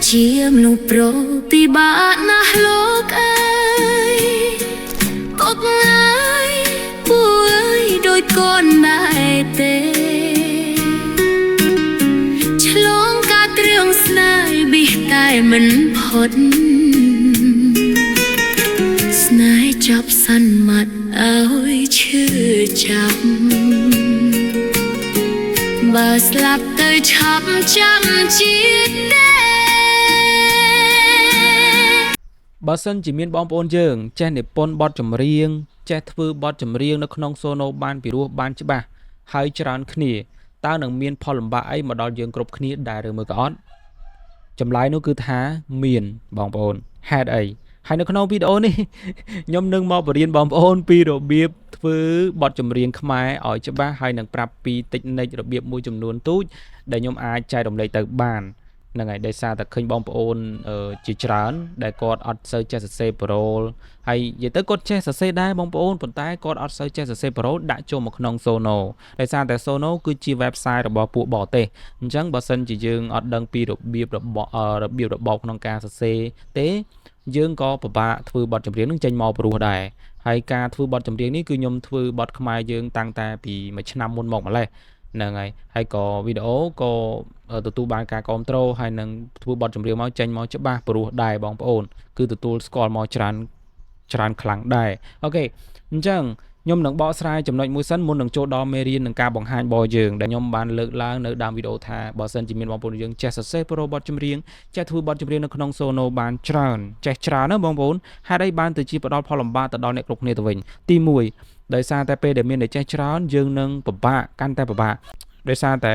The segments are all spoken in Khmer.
chiếm lục pro thì bạn na lúc ấy tốt ngay buổi đôi con đại tê chlong cả trường snai bị tai mình phật snai chọc săn mặt áo chưa chắp và slap tới chắp chăm chiếcបើសិនជាមានបងប្អូនយើងចេះនិពន្ធបទចម្រៀងចេះធ្វើបទចម្រៀងនៅក្នុង Sono បានពីរោះបានច្បាស់ហើយច្រើនគ្នាតើនឹងមានផលលំបាកអីមកដល់យើងគ្រប់គ្នាដែរឬមួយក៏អត់ចម្លើយនោះគឺថាមានបងប្អូនហេតុអីហើយនៅក្នុងវីដេអូនេះខ្ញុំនឹងមកបរៀនបងប្អូនពីរបៀបធ្វើបទចម្រៀងខ្មែរឲ្យច្បាស់ហើយនឹងប្រាប់ពីតិចនិចរបៀបមួយចំនួនទូចដែលខ្ញុំអាចចែករំលែកទៅបានហ្នឹងហើយដោយសារតែឃើញបងប្អូនជាច្រើនដែលគាត់អត់សូវចេះសរសេរប្រូលហើយនិយាយទៅគាត់ចេះសរសេរដែរបងប្អូនប៉ុន្តែគាត់អត់សូវចេះសរសេរប្រូលដាក់ចូលមកក្នុង Sono ដោយសារតែ Sono គឺជា website របស់ពួកបរទេសអញ្ចឹងបើសិនជាយើងអត់ដឹងពីរបៀបរបបក្នុងការសរសេរទេយើងក៏ពិបាកធ្វើបទចម្រៀងនឹងចេញមកព្រោះដែរហើយការធ្វើបទចម្រៀងនេះគឺខ្ញុំធ្វើបទខ្មែរយើងតាំងតែពីមួយឆ្នាំមុនមកម្លេះហ្នឹងហើយក៏វីដេអូក៏ទទួលបានការគាំទ្រហើយនឹងធ្វើបទចម្រៀងមកចេញមកច្បាស់ព្រោះដែរបងប្អូនគឺទទួលស្គាល់មកច្រើនខ្លាំងដែរអូខេអញ្ចឹងខ្ញុំនឹងបកស្រាយចំណុចមួយសិនមុននឹងចូលដល់មេរៀននឹងការបង្ហាញរបស់យើងដែលខ្ញុំបានលើកឡើងនៅដើមវីដេអូថាបើសិនជាមានបងប្អូនយើងចេះសរសេរប្រូបទចម្រៀងចេះធ្វើបទចម្រៀងនៅក្នុង Sono បានច្រើនចេះច្រើនណាបងប្អូនហេតុអីបានទៅជាផ្ដល់ផលលំបាកទៅដល់អ្នកគ្រប់គ្នាទៅវិញទី1ដោយសារតែពេលដែលមានអ្នកចេះច្រើនយើងនឹងពិបាកកាន់តែពិបាកដោយសារតែ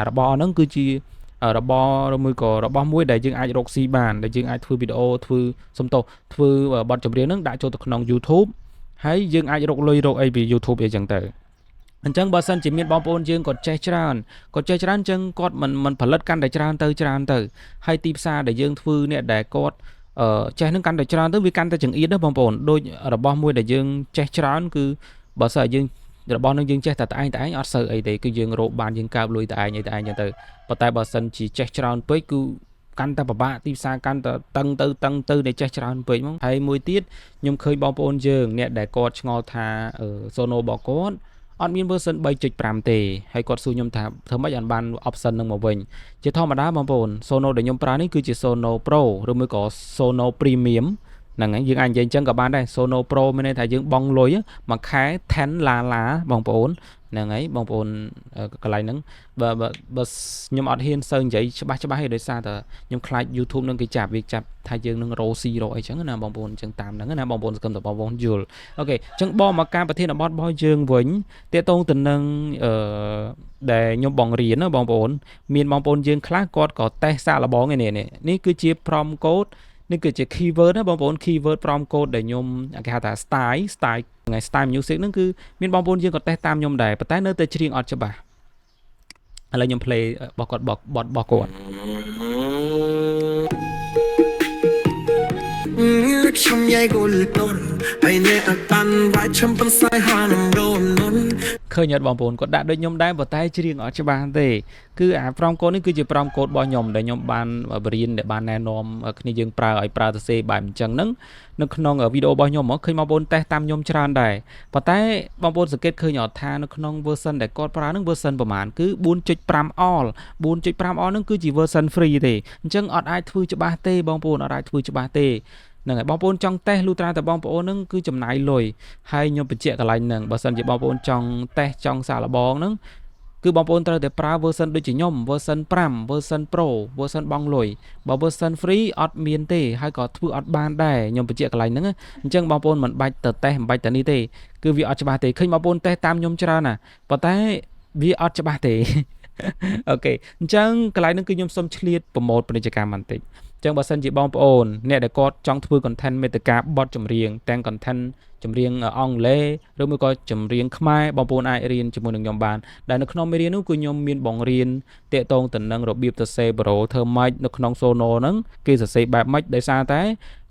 របស់ហ្នឹងគឺជារបស់ឬមួយក៏របស់មួយដែលយើងអាចរកស៊ីបានដែលយើងអាចធ្វើវីដេអូធ្វើបទចម្រៀងហ្នឹងដាក់ចូលទៅក្នុង YouTube ហើយយើងអាចរកលុយរកអីពី YouTube អីចឹងទៅអញ្ចឹងបើសិនជាមានបងប្អូនយើងគាត់ចេះច្រើនអញ្ចឹងគាត់មិនផលិតកាន់តែច្រើនទៅហើយទីផ្សារដែលយើងធ្វើអ្នកដែលគាត់ចេះនឹងកាន់តែច្រើនទៅវាកាន់តែចង្អៀតណាបងប្អូនដូចរបស់មួយដែលយើងចេះច្រើនគឺបើសិនយើងរបស់នឹងយើងចេះតែឯងអត់សូវអីទេគឺយើងរកបានយើងកើបលុយតែឯងចឹងទៅប៉ុន្តែបើសិនជាចេះច្រើនពេកគឺកាន់តែពិបាកទីផ្សារកាន់តែតឹងទៅដែលចេះច្រើនពេកហ្មងហើយមួយទៀតខ្ញុំឃើញបងប្អូនយើងអ្នកដែលគាត់ឆ្ងល់ថា Sono របស់គាត់អត់មាន version 3.5 ទេហើយគាត់សួរខ្ញុំថាធ្វើម៉េចបាន option នឹងមកវិញជាធម្មតាបងប្អូន Sono ដែលខ្ញុំប្រើនេះគឺជា Sono Pro ឬមួយក៏ Sono Premium ហ្នឹងហើយយើងអាចនិយាយអញ្ចឹងក៏បានដែរ Sono Pro មានន័យថាយើងបង់លុយមួយខែ10ឡាឡាបងប្អូនហ្នឹងហើយបងប្អូនកន្លែងហ្នឹងបើខ្ញុំអត់ហ៊ានសូវនិយាយច្បាស់ទេដោយសារតែខ្ញុំខ្លាច YouTube នឹងគេចាប់ថាយើងនឹងរកស៊ីរកអីចឹងណាបងប្អូនអញ្ចឹងតាមហ្នឹងណាបងប្អូនសង្ឃឹមតែបងប្អូនយល់អូខេអញ្ចឹងបងមកការប្រធានបទរបស់យើងវិញទាក់ទងទៅនឹងដែលខ្ញុំបង្រៀនណាបងប្អូនមានបងប្អូនយើងខ្លះគាត់ក៏តេស្តសាកល្បងឯនេះគឺជា prompt code នេះគឺជា keyword ណាបងប្អូន keyword prompt code ដែលខ្ញុំគេហៅថា style music ហ្នឹងគឺមានបងប្អូនយើងក៏តេស្តតាមខ្ញុំដែរប៉ុន្តែនៅតែច្រៀងអត់ច្បាស់ឥឡូវខ្ញុំ play របស់គាត់របស់គាត់ខ្ញុំយាយគូលតនហើយអ្នកអត់តាន់វាយខ្ញុំប៉ុន្តែហានរំនុនឃើញអត់បងប្អូនគាត់ដាក់ដូចខ្ញុំដែរប៉ុន្តែច្រៀងអត់ច្បាស់ទេគឺអា prompt code នេះគឺជា prompt code របស់ខ្ញុំដែលខ្ញុំបានបរៀនដែលបានណែនាំគ្នាយើងប្រើសរសេរបែបអញ្ចឹងហ្នឹងនៅក្នុងវីដេអូរបស់ខ្ញុំឃើញបងប្អូនតេស្តតាមខ្ញុំច្រើនដែរប៉ុន្តែបងប្អូនសង្កេតឃើញអត់ថានៅក្នុង version ដែលគាត់ប្រើហ្នឹង version ប្រហែលគឺ 4.5 all ហ្នឹងគឺជា version free ទេអញ្ចឹងអត់អាចធ្វើច្បាស់ទេបងប្អូនអត់អាចធ្វើច្បាស់ទេហ្នឹងហើយបងប្អូនចង់តេស្តលុះត្រាតែបងប្អូនហ្នឹងគឺចំណាយលុយហើយខ្ញុំបញ្ជាក់កន្លែងហ្នឹងបើសិនជាបងប្អូនចង់តេស្តចង់សាកល្បងហ្នឹងគឺបងប្អូនត្រូវតែប្រើ version ដូចជាខ្ញុំ version 5 version Pro version បង់លុយបើ version free អត់មានទេហើយក៏ធ្វើអត់បានដែរខ្ញុំបញ្ជាក់កន្លែងហ្នឹងអញ្ចឹងបងប្អូនមិនបាច់ទៅតេស្តមិនបាច់ទៅនេះទេគឺវាអត់ច្បាស់ទេឃើញបងប្អូនតេស្តតាមខ្ញុំច្រើនណាប៉ុន្តែវាអត់ច្បាស់ទេអូខេអញ្ចឹងកន្លែងហ្នឹងគឺខ្ញុំសូមឆ្លៀតប្រម៉ូទពាណិជ្ជកម្មបន្តិចចឹងបើសិនជាបងប្អូនអ្នកដែលគាត់ចង់ធ្វើ content មេតិកាបទចម្រៀងទាំង content ចម្រៀងអង់គ្លេសឬមួយក៏ចម្រៀងខ្មែរបងប្អូនអាចរៀនជាមួយនឹងខ្ញុំបានដែលនៅក្នុងមេរៀននោះគឺខ្ញុំមានបង្រៀនតាក់ទងទៅនឹងរបៀបសរសេរប្រូធ្វើម៉េចនៅក្នុង Sono ហ្នឹងគេសរសេរបែបម៉េចដោយសារតែ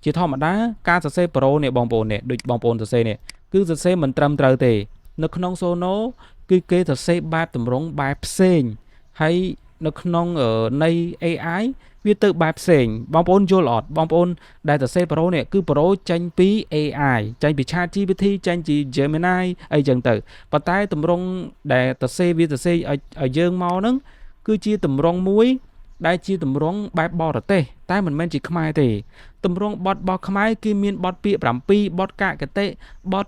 ជាធម្មតាការសរសេរប្រូនេះបងប្អូននេះដូចបងប្អូនសរសេរនេះគឺសរសេរមិនត្រឹមត្រូវទេនៅក្នុង Sono គឺគេសរសេរបែបតម្រង់បែបផ្សេងហើយ នៅក្នុងនៃ AI វាទៅបែបផ្សេងបងប្អូនយល់អត់បងប្អូនដែលសរសេរប្រូនេះគឺប្រូចេញពី AI ចេញពី ChatGPT ចេញពី Gemini អីចឹងទៅប៉ុន្តែតម្រង់ដែលសរសេរវាសរសេរឲ្យយើងមកហ្នឹងគឺជាតម្រង់មួយដែលជាតម្រង់បែបបរទេសតែមិនមែនជាខ្មែរទេតម្រង់បទរបស់ខ្មែរគឺមានបទពាក្យ7បទកកតិបទ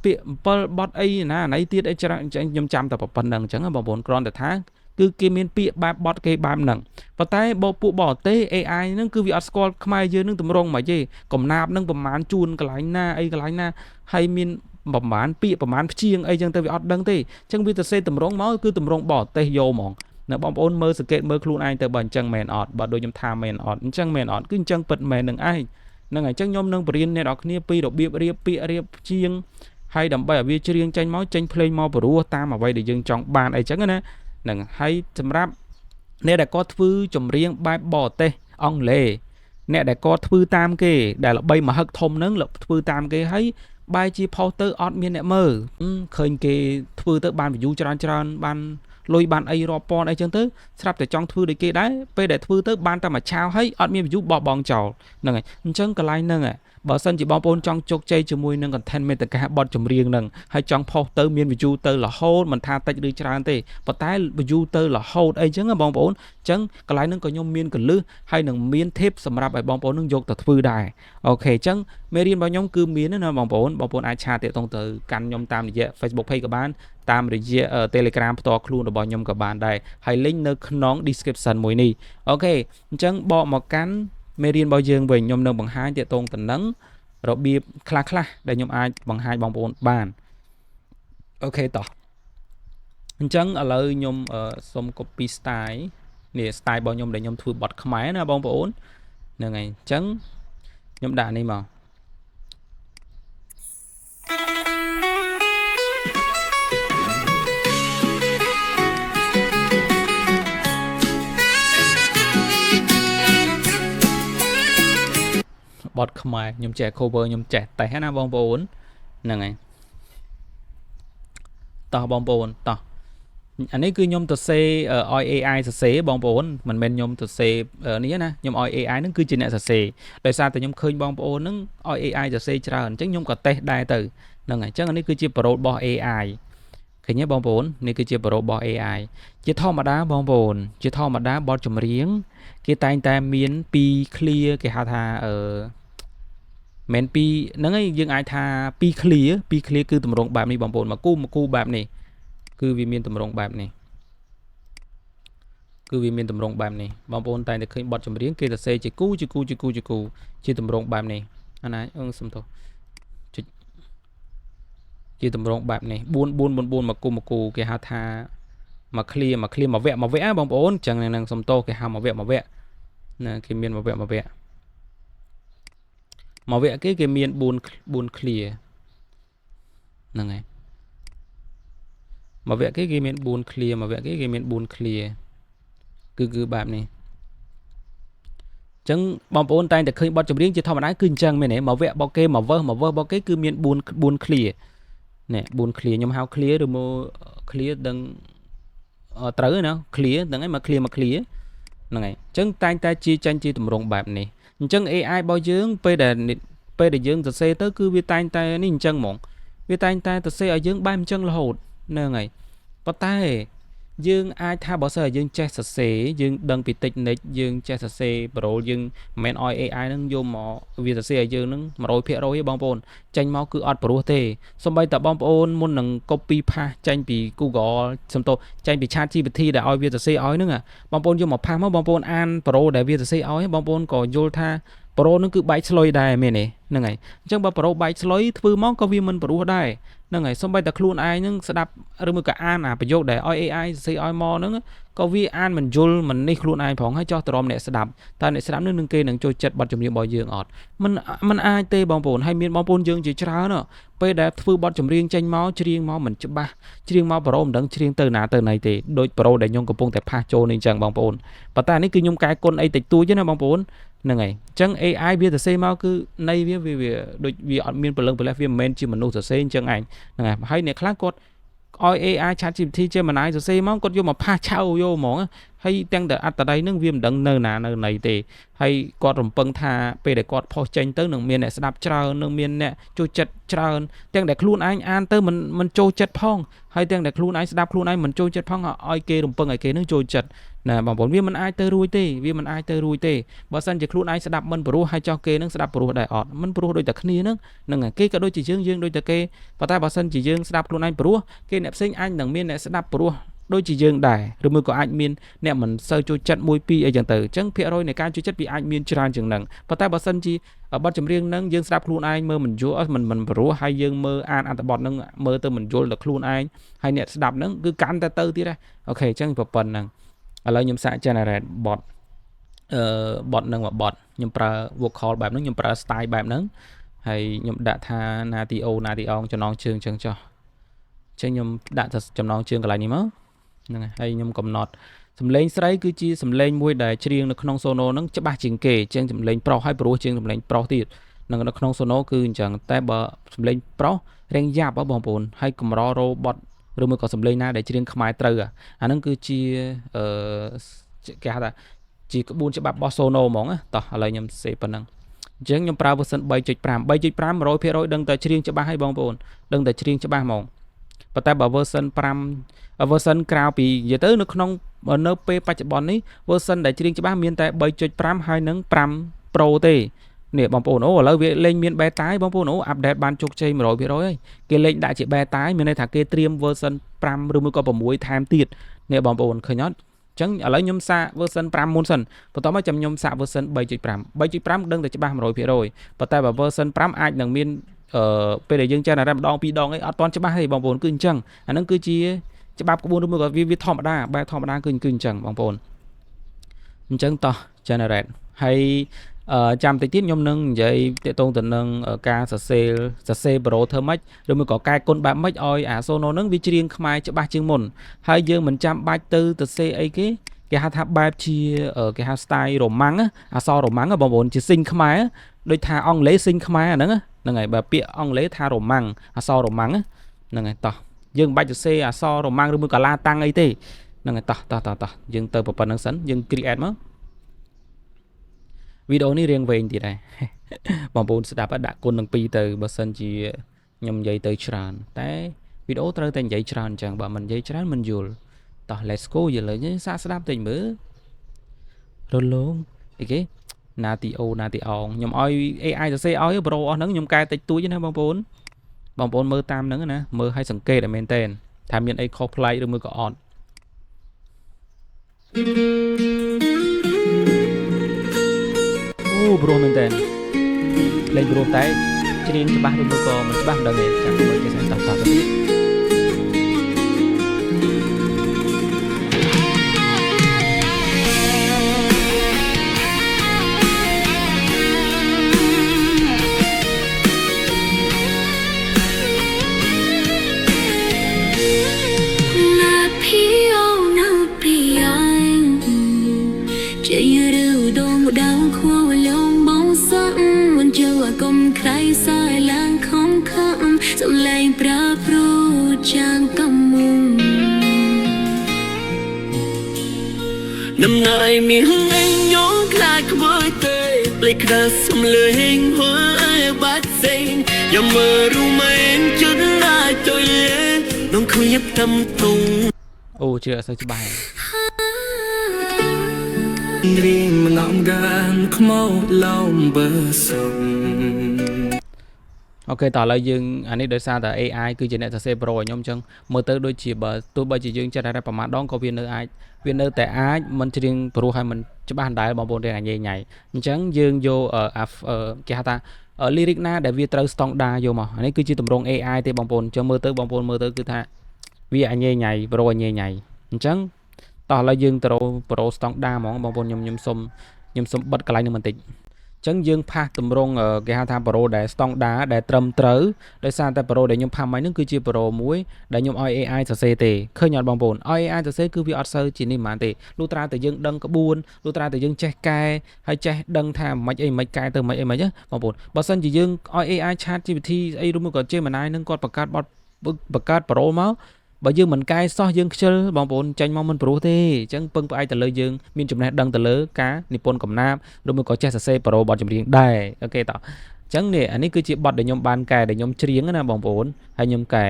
ពាក្យ7បទអីណាណៃទៀតអីច្រើនខ្ញុំចាំតែប៉ុណ្្នឹងអញ្ចឹងបងប្អូនគ្រាន់តែថាគឺគេមានពាក្យបែបបទគេបែបហ្នឹងប៉ុន្តែពួកបរទេស AI ហ្នឹងគឺវាអត់ស្គាល់ខ្មែរយើងនឹងតម្រង់មកទេកំណាប់នឹងប្រមាណជួនកន្លែងណាអីកន្លែងណាហើយមានប្រមាណពាក្យប្រមាណព្យាង្គអីចឹងទៅវាអត់ដឹងទេអញ្ចឹងវាទៅសេតម្រង់មកគឺតម្រង់បរទេសយកហ្មងនៅបងប្អូនមើលសង្កេតមើលខ្លួនឯងទៅបើអញ្ចឹងមែនអត់បើដូចខ្ញុំថាមែនអត់អញ្ចឹងមែនអត់គឺអញ្ចឹងពិតមែននឹងឯងហ្នឹងហើយអញ្ចឹងខ្ញុំនឹងបរៀនអ្នកនរគ្នាពីរបៀបរៀបពាក្យរៀបព្យាង្គហើយដើម្បីឲ្យវាច្រៀងចេញមកចេញភ្លេងមកព្រោះតាមអ្វីដែលយើងចង់បានអីចឹងណាហ្នឹងហើយសម្រាប់អ្នកដែលគាត់ធ្វើចម្រៀងបែបបរទេសអង់គ្លេសអ្នកដែលគាត់ធ្វើតាមគេដែលល្បីមហឹកធំហ្នឹងធ្វើតាមគេហើយបែរជាផុសទៅអត់មានអ្នកមើលឃើញគេធ្វើទៅបាន view ច្រើនបានលុយបានអីរាប់ពាន់អីចឹងទៅស្រាប់តែចង់ធ្វើដូចគេដែរពេលដែលធ្វើទៅបានតែមួយឆាវហើយអត់មាន view បោះបង់ចោលហ្នឹងហើយអញ្ចឹងកន្លែងហ្នឹងបើសិនជាបងប្អូនចង់ជោគជ័យជាមួយនឹង content មេត្តាបទចម្រៀងហ្នឹងហើយចង់ផុសទៅមាន view ទៅរហូតមិនថាតិចឬច្រើនទេប៉ុន្តែ view ទៅរហូតអីចឹងបងប្អូនអញ្ចឹងកន្លែងហ្នឹងក៏ខ្ញុំមានកលឹះហើយនឹងមាន tip សម្រាប់ឲ្យបងប្អូននឹងយកទៅធ្វើដែរអូខេអញ្ចឹងមេរៀនរបស់ខ្ញុំគឺមានណាបងប្អូនអាចឆាតតាក់ទងទៅកាន់ខ្ញុំតាមរយៈ Facebook page ក៏បានតាមរយៈ Telegram ផ្ទាល់ខ្លួនរបស់ខ្ញុំក៏បានដែរហើយ link នៅក្នុង description មួយនេះអូខេអញ្ចឹងបកមកកាន់មេរៀនរបស់យើងវិញខ្ញុំនឹងបង្ហាញតាក់ទងទៅនឹងរបៀបខ្លះៗដែលខ្ញុំអាចបង្ហាញបងប្អូនបានអូខេតោះអញ្ចឹងឥឡូវខ្ញុំសុំ copy style នេះ style របស់ខ្ញុំដែលខ្ញុំធ្វើបទខ្មែរណាបងប្អូនហ្នឹងហើយអញ្ចឹងខ្ញុំដាក់នេះមកបទខ្មែរខ្ញុំចេះ cover ខ្ញុំចេះតែណាបងប្អូនហ្នឹងហើយតោះបងប្អូនតោះអានេះគឺខ្ញុំទៅសេឲ្យ AI សរសេរបងប្អូនមិនមែនខ្ញុំទៅសេនេះណាខ្ញុំឲ្យ AI ហ្នឹងគឺជាអ្នកសរសេរដោយសារតែខ្ញុំឃើញបងប្អូនហ្នឹងឲ្យ AI សរសេរច្រើនអញ្ចឹងខ្ញុំក៏តេស្តដែរទៅហ្នឹងហើយអញ្ចឹងអានេះគឺជាប្រូរបស់ AI ឃើញទេបងប្អូននេះគឺជាប្រូរបស់ AI ជាធម្មតាបងប្អូនជាធម្មតាបទចម្រៀងគេតែងតែមាន2 clear គេហៅថាមែនពីហ្នឹងហើយយើងអាចថា2 clear គឺតម្រង់បែបនេះបងប្អូនមកគូបែបនេះគឺវាមានតម្រង់បែបនេះបងប្អូនតែងតែឃើញបទចម្រៀងគេសរសេរជាគូជាតម្រង់បែបនេះអាណាសំទោសជាតម្រង់បែបនេះ4មកគូគេហៅថាមក clear មកវគ្គបងប្អូនអញ្ចឹងនឹងសំទោសគេហៅមកវគ្គណាគេមានមកវគ្គគេមាន4 clear ហ្នឹងហើយមកវគ្គគេមាន4 clear គឺបែបនេះអញ្ចឹងបងប្អូនតែងតែឃើញបទចម្រៀងជាធម្មតាគឺអញ្ចឹងមែនទេមកវគ្គរបស់គេមកវើសរបស់គេគឺមាន4 clear នេះ4 clear ខ្ញុំហៅ clear ឬមក clear ដឹងត្រូវណា clear ហ្នឹងហើយមក clear ហ្នឹងហើយអញ្ចឹងតែងតែជាចាញ់ជាតម្រង់បែបនេះអញ្ចឹង AI របស់យើងពេលដែលយើងសរសេរទៅគឺវាតែងតែនេះអញ្ចឹងហ្មងវាតែងតែសរសេរឲ្យយើងបែបអញ្ចឹងរហូតហ្នឹងហើយប៉ុន្តែយើងអាចថាបើសិនជាយើងចេះសរសេរយើងដឹងពី technique យើងចេះសរសេរប្រូយើងមិនមែនឲ្យ AI ហ្នឹងយកមកវាសរសេរឲ្យយើងហ្នឹង 100% ទេបងប្អូនចេញមកគឺអត់ព្រោះទេសូម្បីតែបងប្អូនមុននឹង copy paste ចេញពី Google សំទោសចេញពី ChatGPT ដែលឲ្យវាសរសេរឲ្យហ្នឹងបងប្អូនយកមក paste មកបងប្អូនអានប្រូដែលវាសរសេរឲ្យបងប្អូនក៏យល់ថាប្រូហ្នឹងគឺបែកស្លុយដែរមែនទេហ្នឹងហើយអញ្ចឹងបើប្រូបែកស្លុយធ្វើមកក៏វាមិនព្រោះដែរហ្នឹងហើយសូម្បីតែខ្លួនឯងហ្នឹងស្ដាប់ឬមួយក៏អានប្រយោគដែលឲ្យ AI សរសេរឲ្យមកហ្នឹងក៏វាអានមិនយល់មិននេះខ្លួនឯងផងហើយចោះតរំអ្នកស្ដាប់តើអ្នកស្ដាប់នឹងគេនឹងចូលចិត្តបទចម្រៀងរបស់យើងអត់មិនអាចទេបងប្អូនហើយមានបងប្អូនយើងជាច្រើនពេលដែលធ្វើបទចម្រៀងចេញមកច្រៀងមកមិនច្បាស់ច្រៀងមកប្រូមិនដឹងច្រៀងទៅណាទៅណីទេដូចប្រូដែលខ្ញុំកំពុងតែផាសចូលនេះអញ្ចឹងបងប្អូនប៉ុន្តែនេះគឺខ្ញុំកែគុណអីតិចតួចណាបងប្អូនហ្នឹងហើយអញ្ចឹង AI វាសរសេរមកគឺនៃវាដូចវាអត់មានពលឹងពលះវាមិនមែនជាមនុស្សសរសេរអញ្ចឹងឯងហ្នឹងហើយអ្នកខ្លះគាត់ឲ្យ AI ChatGPT Gemini សរសេរមកគាត់យកមកផាសឆៅយកហ្មងហ ហើយទាំងតែអត្តន័យនឹងវាមិនដឹងនៅណានៅណីទេហើយគាត់រំពឹងថាពេលដែលគាត់ផុសចេញទៅនឹងមានអ្នកស្ដាប់ច្រើននឹងមានអ្នកចូលចិត្តច្រើនទាំងដែលខ្លួនឯងអានទៅមិនចូលចិត្តផងហើយទាំងដែលខ្លួនឯងស្ដាប់ខ្លួនឯងមិនចូលចិត្តផងឲ្យគេរំពឹងឲ្យគេនឹងចូលចិត្តណាបងប្អូនវាមិនអាចទៅរួចទេបើសិនជាខ្លួនឯងស្ដាប់មិនព្រោះហើយចោះគេនឹងស្ដាប់ព្រោះដែរអត់មិនព្រោះដូចតែគ្នានឹងគេក៏ដូចជាយើងដូចតែគេប៉ុន្តែបើសិនជាយើងស្ដាប់ខ្លួនឯងព្រោះគេអ្នកផ្សេងអាចនឹងមានអ្នកស្ដាប់ព្រោះដូចជាយើងដែរឬមួយក៏អាចមានអ្នកមិនសូវចូលចិត្ត1 2អីចឹងទៅអញ្ចឹងភាគរយនៃការចូលចិត្តវាអាចមានច្រើនជាងហ្នឹងប៉ុន្តែបើសិនជាបទចម្រៀងហ្នឹងយើងស្ដាប់ខ្លួនឯងមើលមិនយល់មិនព្រោះហើយយើងមើលអានអត្ថបទហ្នឹងមើលទៅមិនយល់ដល់ខ្លួនឯងហើយអ្នកស្ដាប់ហ្នឹងគឺកាន់តែទៅទៀតដែរអូខេអញ្ចឹងប៉ុណ្្នឹងឥឡូវខ្ញុំសាក generate bot bot ហ្នឹងមួយ bot ខ្ញុំប្រើ vocal បែបហ្នឹងខ្ញុំប្រើ style បែបហ្នឹងហើយខ្ញុំដាក់ថា natio ចំណងជើងអញ្ចឹងចុះចឹងខ្ញុំដាក់ទៅចំណងជើងកន្លែងនេះមកហ្នឹងហើយខ្ញុំកំណត់សំឡេងស្រីគឺជាសំឡេងមួយដែលច្រៀងនៅក្នុង sono ហ្នឹងច្បាស់ជាងគេជាងសំឡេងប្រុសហើយព្រោះជាងសំឡេងប្រុសទៀតនៅក្នុង sono គឺអញ្ចឹងតែបើសំឡេងប្រុសរៀងយ៉ាប់បងប្អូនហើយកម្រ robot ឬមួយក៏សំឡេងណាដែលច្រៀងខ្មែរត្រូវអាហ្នឹងគឺជាគេហៅថាជាក្បួនច្បាប់របស់ sono ហ្មងតោះឥឡូវខ្ញុំសេប៉ុណ្ណឹងអញ្ចឹងខ្ញុំប្រើ version 3.5 100% ដឹងតែច្រៀងច្បាស់ហើយបងប្អូនដឹងតែច្រៀងច្បាស់ហ្មងប៉ុន្តែបើ version 5 version ក្រៅពីនិយាយទៅនៅក្នុងនៅពេលបច្ចុប្បន្ននេះ version ដែលច្រៀងច្បាស់មានតែ 3.5 ហើយនឹង5 Pro ទេនេះបងប្អូនឥឡូវវាលេងមាន beta ហើយបងប្អូនអាប់ដេតបានជោគជ័យ 100% ហើយគេលេងដាក់ជា beta ហើយមានន័យថាគេត្រៀម version 5 ឬមួយក៏6ថែមទៀតនេះបងប្អូនឃើញអត់អញ្ចឹងឥឡូវខ្ញុំសាក version 5 មុនសិនបន្ទាប់មកចាំខ្ញុំសាក version 3.5 ដឹងតែច្បាស់ 100% ប៉ុន្តែបើ version 5អាចនឹងមានពេលដែលយើងចេះតែម្ដងពីរដងអីអត់ទាន់ច្បាស់ទេបងប្អូនគឺអញ្ចឹងអាហ្នឹងគឺជាច្បាប់ក្បួនឬមួយក៏វាធម្មតាបែបធម្មតាគឺអញ្ចឹងបងប្អូនអញ្ចឹងតោះ generate ហើយចាំតិចទៀតខ្ញុំនឹងនិយាយទាក់ទងទៅនឹងការសរសេរ Pro ធ្វើម៉េចឬមួយក៏កែគុណបែបម៉េចឲ្យអា Sono ហ្នឹងវាច្រៀងខ្មែរច្បាស់ជាងមុនហើយយើងមិនចាំបាច់ទៅសេអីគេហៅថាបែបជាគេហៅ style រ៉ូម៉ាំងអក្សររ៉ូម៉ាំងបងប្អូនជាស៊ីងខ្មែរដូចថាអង់គ្លេសស៊ីងខ្មែរអាហ្នឹងហើយបើពាក្យអង់គ្លេសថារ៉ូម៉ាំងអក្សររ៉ូម៉ាំងហ្នឹងហើយតោះយើងមិនបាច់ទៅសេអក្សររ៉ូម៉ាំងឬមួយក៏ឡាតាំងអីទេហ្នឹងហើយតោះយើងទៅប៉ុណ្្នឹងសិនយើង create មកវីដេអូនេះរៀងវែងទៀតដែរបងប្អូនស្ដាប់ដាក់គុណនឹង2ទៅបើសិនជាខ្ញុំនិយាយទៅច្រើនតែវីដេអូត្រូវតែនិយាយច្រើនអញ្ចឹងបើមិននិយាយច្រើនមិនយល់តោះ let's go យល់ហើយសាកស្ដាប់តិចមើលរលោងអីគេ natio ខ្ញុំឲ្យ AI សរសេរឲ្យ Pro អស់ហ្នឹងខ្ញុំកែតិចតួចណាបងប្អូនមើលតាមហ្នឹងណាមើលឲ្យសង្កេតឲ្យមែនតើថាមានអីខុសប្លែកឬមួយក៏អត់អូព្រោះមែនតើលេងព្រោះតែច្រៀងច្បាស់ឬមួយក៏មិនច្បាស់ដឹងទេចាំមើលគេស្អីតោះទៅទៀតnăm nay miếng anh nhớ lại với tê lấy cả xâm lên với bát xanh giờ mơ ru mây em chút lại tôi lên nông không nhấp tâm tung ô chưa sao chứ bài riêng mà lòng gan không mau lòng bờ sông ok តើឥឡូវយើងអានេះដោយសារតែ AI គឺជាអ្នកសរសេរ Pro ឲ្យខ្ញុំអញ្ចឹងមើលទៅដូចជាបើទោះបីជាយើងចេះតែប្រមាណដងក៏វានៅតែអាចមិនច្រៀងព្រោះឲ្យមិនច្បាស់ដែរបងប្អូនរៀងញ៉ៃអញ្ចឹងយើងយកគេហៅថា lyric ណាដែលវាត្រូវ standard យកមកអានេះគឺជាទម្រង់ AI ទេបងប្អូនអញ្ចឹងមើលទៅបងប្អូនមើលទៅគឺថាវាញ៉ៃ Pro ញ៉ៃអញ្ចឹងតោះឥឡូវយើងទៅ Pro standard ហ្មងបងប្អូនខ្ញុំសុំបិទកន្លែងនេះបន្តិចចឹងយើងផាសទម្រង់គេហៅថា Pro ដែល standard ដែលត្រឹមត្រូវដោយសារតែ Pro ដែលខ្ញុំផាសមកហ្នឹងគឺជា Pro មួយដែលខ្ញុំឲ្យ AI សរសេរទេឃើញអត់បងប្អូនឲ្យ AI សរសេរគឺវាអត់សូវជានេះហ្មងទេលុះត្រាតែយើងដឹងក្បួនលុះត្រាតែយើងចេះកែហើយចេះដឹងថាមិនអីមិនកែទៅមិនអីមិនបងប្អូនបើសិនជាយើងឲ្យ AI Chat GPT អីឬមួយក៏ Gemini នឹងគាត់បង្កើត Pro មក បើយើងមិនកែសោះយើងខ្ជិលបងប្អូនចាញ់មកមិនព្រោះទេអញ្ចឹងពឹងផ្អែកទៅលើយើងមានចំណេះដឹងទៅលើការនិពន្ធកំណាព្យឬមួយក៏ចេះសរសេរប្រូបទចម្រៀងដែរអូខេតោះអញ្ចឹងនេះអានេះគឺជាបទដែលខ្ញុំបានកែដែលខ្ញុំច្រៀងណាបងប្អូនហើយខ្ញុំកែ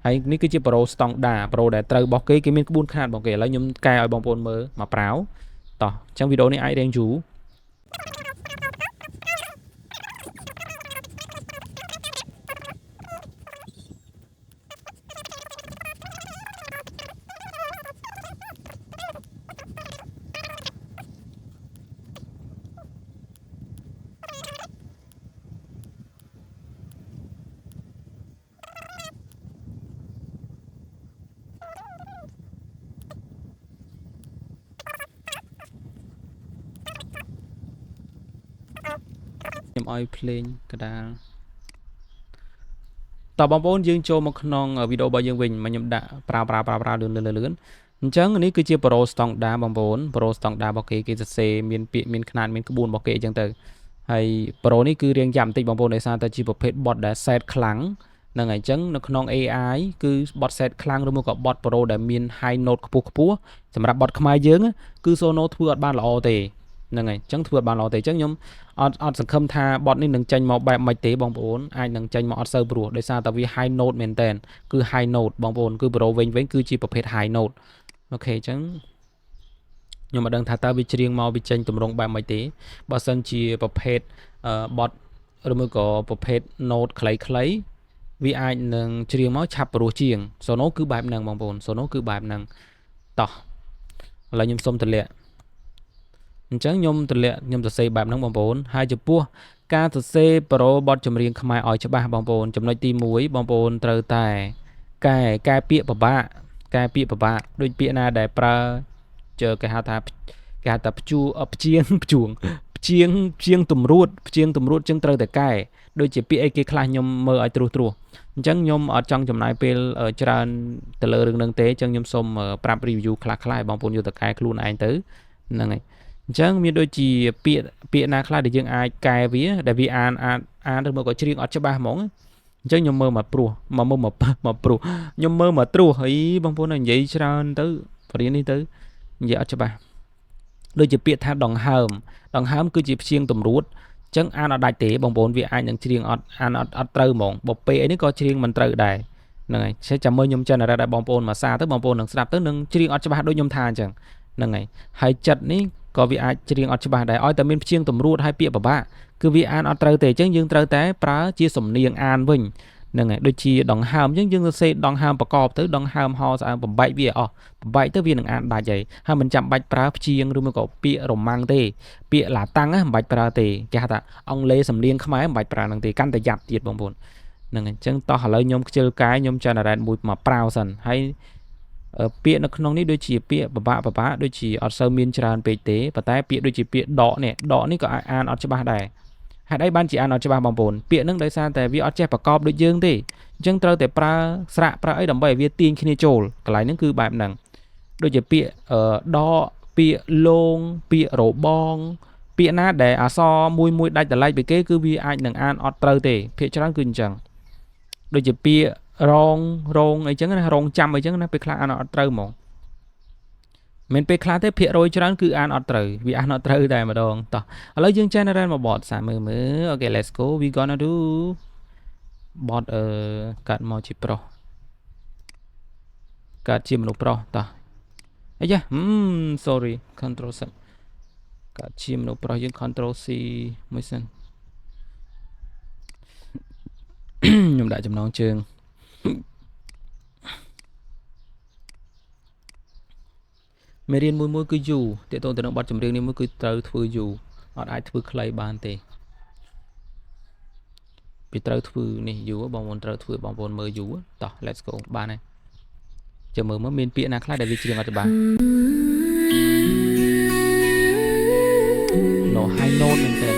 ហើយនេះគឺជាប្រូស្តង់ដាប្រូដែលត្រូវរបស់គេមានក្បួនខ្នាតបងគេឥឡូវខ្ញុំកែឲ្យបងប្អូនមើលមកប្រាវតោះអញ្ចឹងវីដេអូនេះអាចរៀងយូរខ្ញុំឲ្យភ្លេងកដាលតើបងប្អូនយើងចូលមកក្នុងវីដេអូរបស់យើងវិញមកខ្ញុំដាក់ប្រើលឿនអញ្ចឹងនេះគឺជាប្រូស្តង់ដាបងប្អូនប្រូស្តង់ដារបស់គេសរសេរមានពាក្យមានខ្នាតមានក្បួនរបស់គេអញ្ចឹងទៅហើយប្រូនេះគឺរៀងយ៉ាប់បន្តិចបងប្អូនដោយសារតែជាប្រភេទបទដែល set ខ្លាំងហ្នឹងហើយអញ្ចឹងនៅក្នុង AI គឺបទ set ខ្លាំងឬមកក៏បទប្រូដែលមាន high note ខ្ពស់សម្រាប់បទខ្មែរយើងគឺ Sono ធ្វើអត់បានល្អទេហ្នឹងហើយអញ្ចឹងធ្វើបានល្អទេអញ្ចឹងខ្ញុំអត់សង្ឃឹមថាបទនេះនឹងចេញមកបែបម៉េចទេបងប្អូនអាចនឹងចេញមកអត់សូវព្រោះដោយសារតែវា high note មែនតើគឺ high note បងប្អូនគឺប្រូវិញគឺជាប្រភេទ high note អូខេអញ្ចឹងខ្ញុំមិនដឹងថាតើវាច្រៀងមកវាចេញទម្រង់បែបម៉េចទេបើសិនជាប្រភេទបទឬមួយក៏ប្រភេទ note ខ្លីៗវាអាចនឹងច្រៀងមកឆាប់ព្រោះជាង Sono គឺបែបហ្នឹងបងប្អូន Sono គឺបែបហ្នឹងតោះឥឡូវខ្ញុំសុំទម្លាក់អញ្ចឹងខ្ញុំសរសេរបែបហ្នឹងបងប្អូនហើយចំពោះការសរសេរប្រូបទចម្រៀងខ្មែរឲ្យច្បាស់បងប្អូនចំណុចទី1បងប្អូនត្រូវតែកែពាក្យពិបាកដូចពាក្យណាដែលប្រើគេហៅថាព្យាងតម្រួតចឹងត្រូវតែកែដូចជាពាក្យអីគេខ្លះខ្ញុំមើលឲ្យត្រួសអញ្ចឹងខ្ញុំអត់ចង់ចំណាយពេលច្រើនទៅលើរឿងហ្នឹងទេអញ្ចឹងខ្ញុំសូមប្រាប់ review ខ្លះៗបងប្អូនយកទៅកែខ្លួនឯងទៅហ្នឹងហើយអញ្ចឹងមានដូចជាពាក្យណាខ្លះដែលយើងអាចកែវាដែលវាអានឬមកក៏ច្រៀងអត់ច្បាស់ហ្មងអញ្ចឹងខ្ញុំមើលមកព្រោះខ្ញុំមើលមកត្រួសហើយបងប្អូននិយាយច្រើនទៅបរិញ្ញានេះទៅនិយាយអត់ច្បាស់ដូចជាពាក្យថាដង្ហើមគឺជាព្យាង្គតម្រួតអញ្ចឹងអានអត់ដាច់ទេបងប្អូនវាអាចនឹងច្រៀងអានអត់ត្រូវហ្មងបើពេលអីនេះក៏ច្រៀងមិនត្រូវដែរហ្នឹងហើយចាំមើលខ្ញុំ generate ឲ្យបងប្អូនមកសារទៅបងប្អូននឹងស្ដាប់ទៅនឹងច្រៀងអត់ច្បាស់ដូចខ្ញុំថាអញ្ចឹងហ្នឹងហើយចិត្តនេះក៏វាអាចច្រៀងអត់ច្បាស់ដែរឲ្យតែមានព្យាង្គតម្រួតហើយពាក្យពិបាកគឺវាអានអត់ត្រូវទេអញ្ចឹងយើងត្រូវតែប្រើជាសំនៀងអានវិញហ្នឹងហើយដូចជាដង្ហើមអញ្ចឹងយើងសរសេរដង្ហើមប្រកបទៅដង្ហើមហោស្អើបំបែកវាអស់បំបែកទៅវានឹងអានដាច់ហើយមិនចាំបាច់ប្រើព្យាង្គឬមួយក៏ពាក្យរ៉ូម៉ាំងទេពាក្យឡាតាំងមិនបាច់ប្រើទេគេហៅថាអង់គ្លេសសំនៀងខ្មែរមិនបាច់ប្រើនឹងទេកាន់តែយ៉ាប់ទៀតបងប្អូនហ្នឹងហើយអញ្ចឹងតោះឥឡូវខ្ញុំខ្ជិលកាយខ្ញុំ generate មួយមកប្រាវសិនហើយពាក្យនៅក្នុងនេះដូចជាពាក្យបបាក់ដូចជាអត់សូវមានច្រើនពេកទេប៉ុន្តែពាក្យដូចជាពាក្យដកនេះក៏អានអត់ច្បាស់ដែរហេតុអីបានជាអានអត់ច្បាស់បងប្អូនពាក្យហ្នឹងដោយសារតែវាអត់ចេះប្រកបដូចយើងទេអញ្ចឹងត្រូវតែប្រើស្រៈប្រើអីដើម្បីឲ្យវាទាញគ្នាចូលកន្លែងហ្នឹងគឺបែបហ្នឹងដូចជាពាក្យដកពាក្យលងពាក្យរបងពាក្យណាដែលអក្សរមួយដាច់ដライពីគេគឺវាអាចនឹងអានអត់ត្រូវទេភាគច្រើនគឺអញ្ចឹងដូចជាពាក្យរងអីចឹងណារងចាំអីចឹងណាពេលខ្លះអានអត់ត្រូវហ្មងមិនពេលខ្លះទេភាគរយច្រើនគឺអានអត់ត្រូវវាអានអត់ត្រូវតែម្ដងតោះឥឡូវយើង generate មកបតសាមើលអូខេ let's go we gonna do បតកាត់មកជាប្រុសកាត់ជាមនុស្សប្រុសតោះអីយ៉ាsorry control z កាត់ជាមនុស្សប្រុសយើង control c មួយសិនខ្ញុំដាក់ចំណងជើងមេរៀនមួយគឺយូរទាក់ទងទៅនឹងបទចម្រៀងនេះមួយគឺត្រូវធ្វើយូរអត់អាចធ្វើខ្លីបានទេពីត្រូវធ្វើនេះយូរបងប្អូនត្រូវធ្វើបងប្អូនមើលយូរតោះ let's go បានហើយចាំមើលមានពាក្យណាខ្លះដែលវាច្រៀងអត់ច្បាស់ no high note មែនទេ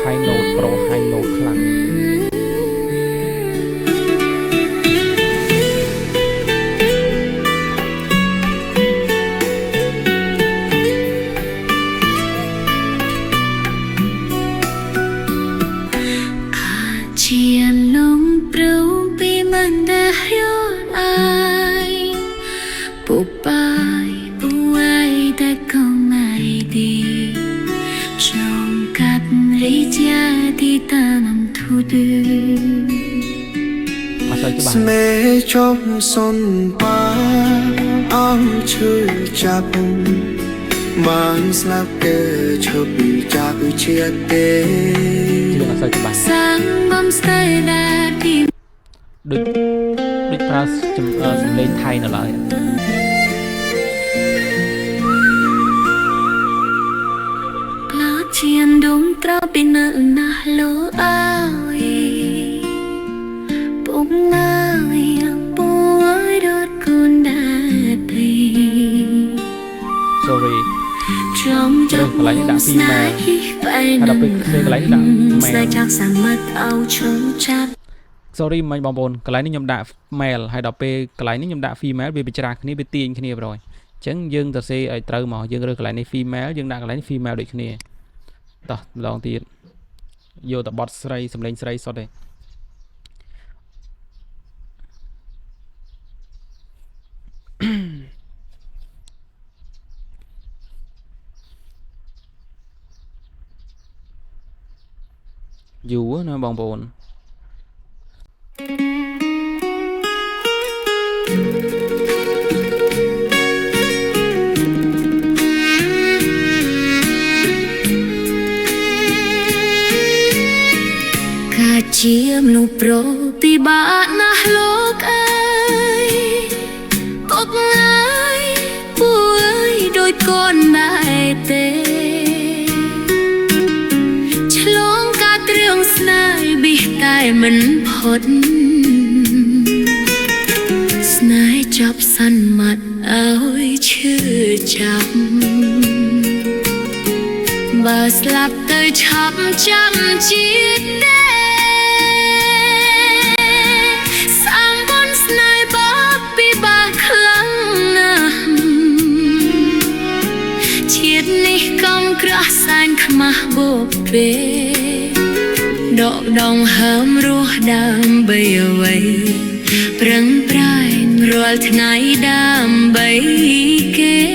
high note pro high note ខ្លាំងជាលំប្រងពីមិនដែលយល់អាយ trong cắt lấy cha thì ta nằm thu đưa អត់សូវច្បាស់ ស្នេហ៍ចប់សុនបាអងឈឺចាប់បានស្លាប់គេឈប់ពីចាក់ជាតិទេ ជឿអត់សូវច្បាស់ sáng bom stay đã tìm ដូចប្រើសំឡេងថៃនៅឡើយ lỡ chiên đúng trao bên nợ na lô ai bụng ai bố ơi đốt con đã thì sorry trong giấc Rồi, lại đã mộng phim mà. say phải Hay là nằm phim cái lấy đã mèo. say chắc sang mất áo trong chát sorry មិញបងប្អូនកន្លែងនេះខ្ញុំដាក់ mail ហើយដល់ពេលកន្លែងនេះខ្ញុំដាក់ female វាច្រាស់គ្នាវាទាញគ្នាប្រយអញ្ចឹងយើងទៅសេឲ្យត្រូវមកយើងរើសកន្លែងនេះ female យើងដាក់កន្លែងនេះ female ដូចគ្នាតោះម្ដងទៀតយកតែបត់ស្រីសំឡេងស្រីសុទ្ធទេយូរណាបងប្អូន cả chiếm nụ pro thì bạn na lúc ấy tốt ngay buổi đôi con đại tê chlong cả trường snai bị tai mình phốt snai chop săn mặt áo chưa chắp và slap tới chắp chăm chiếc đê sang bốn snai bóp bị ba khlang chiết ní công cửa sang khma bộp về đọ đồng hâm ruột đam bay away prang prang rồi ngày đam bay kê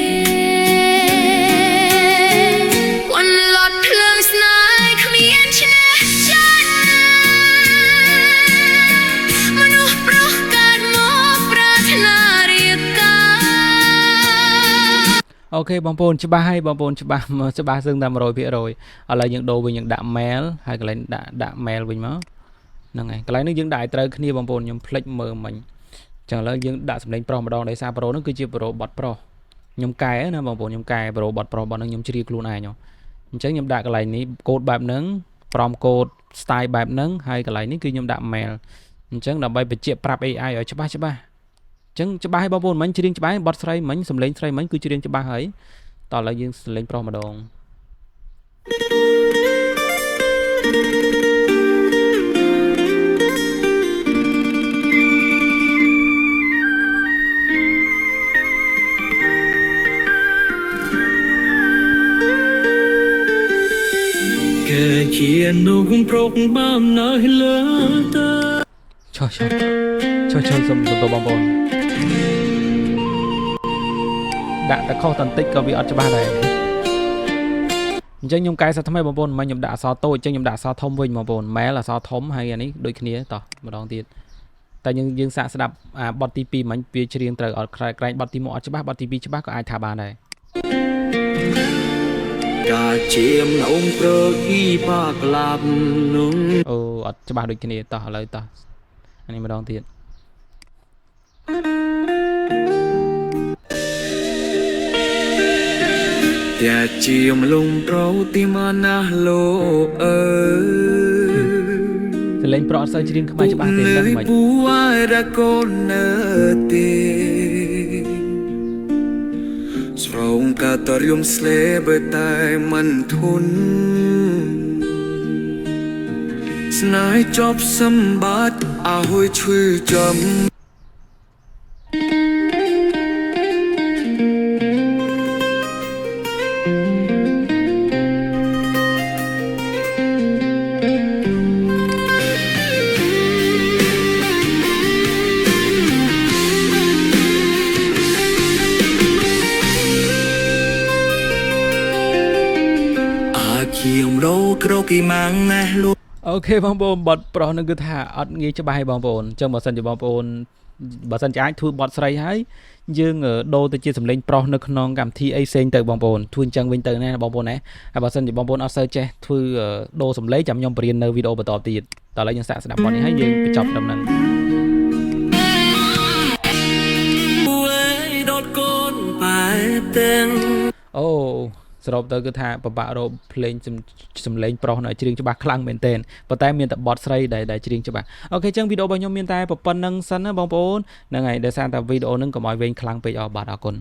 one lot thương snai khmien chne chan manu pro kad mo prathna rieka អូខេបងប្អូនច្បាស់ហើយបងប្អូនច្បាស់សឹងតែ 100% ឥឡូវយើងដូរវិញយើងដាក់ mail ហើយកន្លែងដាក់ mail វិញមកហ្នឹងហើយកន្លែងនេះយើងដាក់ឲ្យត្រូវគ្នាបងប្អូនខ្ញុំភ្លេចមើលមិញអញ្ចឹងឥឡូវយើងដាក់សម្លេងប្រុសម្ដងដោយសារប្រូហ្នឹងគឺជាប្រូបត់ប្រុសខ្ញុំកែណាបងប្អូនខ្ញុំកែប្រូបត់ប្រុសបត់ហ្នឹងខ្ញុំជ្រៀលខ្លួនឯងអញ្ចឹងខ្ញុំដាក់កន្លែងនេះកូដបែបហ្នឹងប្រមកូដ style បែបហ្នឹងហើយកន្លែងនេះគឺខ្ញុំដាក់ mail អញ្ចឹងដើម្បីបញ្ជាក់ប្រាប់ AI ឲ្យច្បាស់អញ្ចឹងច្បាស់ហើយបងប្អូនមិញច្រៀងច្បាស់បត់ស្រីមិញសំឡេងស្រីមិញគឺច្រៀងច្បាស់ហើយតោះឥឡូវយើងសំឡេងប្រុសម្ដង kể chuyện nụ prok bao nơi lỡ ta ចុះសុំទៅបងប្អូនដាក់តែខុសតន្តិចក៏វាអត់ច្បាស់ដែរអញ្ចឹងខ្ញុំកែសាថ្មីបងប្អូនមិនខ្ញុំដាក់អក្សរតូចអញ្ចឹងខ្ញុំដាក់អក្សរធំវិញបងប្អូន mail អក្សរធំហើយអានេះដូចគ្នាតោះម្ដងទៀតតែយើងសាកស្ដាប់បទទី2មិញវាច្រៀងត្រូវអត់ក្រែងបទទី1អត់ច្បាស់បទទី2ច្បាស់ក៏អាចថាបានដែរ cả chiêm ông pro khi bạc làm nung អូអត់ច្បាស់ដូចគ្នាតោះឥឡូវតោះអានេះម្ដងទៀត Tia chiêm lung pro tim na lo សលេងប្រអត់សូវច្រៀងខ្មែរច្បាស់ទេដឹងមិន buai ra con nơ te Srong ka torium sle betai man thun Snai chop sambat a hoi chui chom ជាងរោក្រគីម៉ាំងណែលូ អូខេបងប្អូនបត់ប្រុសនឹងគឺថាអត់ងាយច្បាស់ទេបងប្អូនអញ្ចឹងបើសិនជាបងប្អូនបើសិនជាអាចធ្វើបត់ស្រីហើយយើងដូរទៅជាសម្លេងប្រុសនៅក្នុងកម្មវិធីអីផ្សេងទៅបងប្អូនធ្វើអញ្ចឹងវិញទៅណាបងប្អូនណាហើយបើសិនជាបងប្អូនអត់សូវចេះធ្វើដូរសម្លេងចាំខ្ញុំបរៀននៅវីដេអូបន្តទៀតតោះឥឡូវយើងសាកស្ដាប់បទនេះហើយយើងបញ្ចប់ដំណឹង ដតកូនប៉ែទាំង អូសរុបទៅគឺថាបបាក់រោភ្លេងសំឡេងប្រុសនៅច្រៀងច្បាស់ខ្លាំងមែនទែនប៉ុន្តែមានតែបទស្រីដែលច្រៀងច្បាស់អូខេអញ្ចឹងវីដេអូរបស់ខ្ញុំមានតែប៉ុណ្្នឹងសិនណាបងប្អូនហ្នឹងហើយដោយសារតែវីដេអូហ្នឹងកុំឲ្យវែងខ្លាំងពេកអរបាទអរគុណ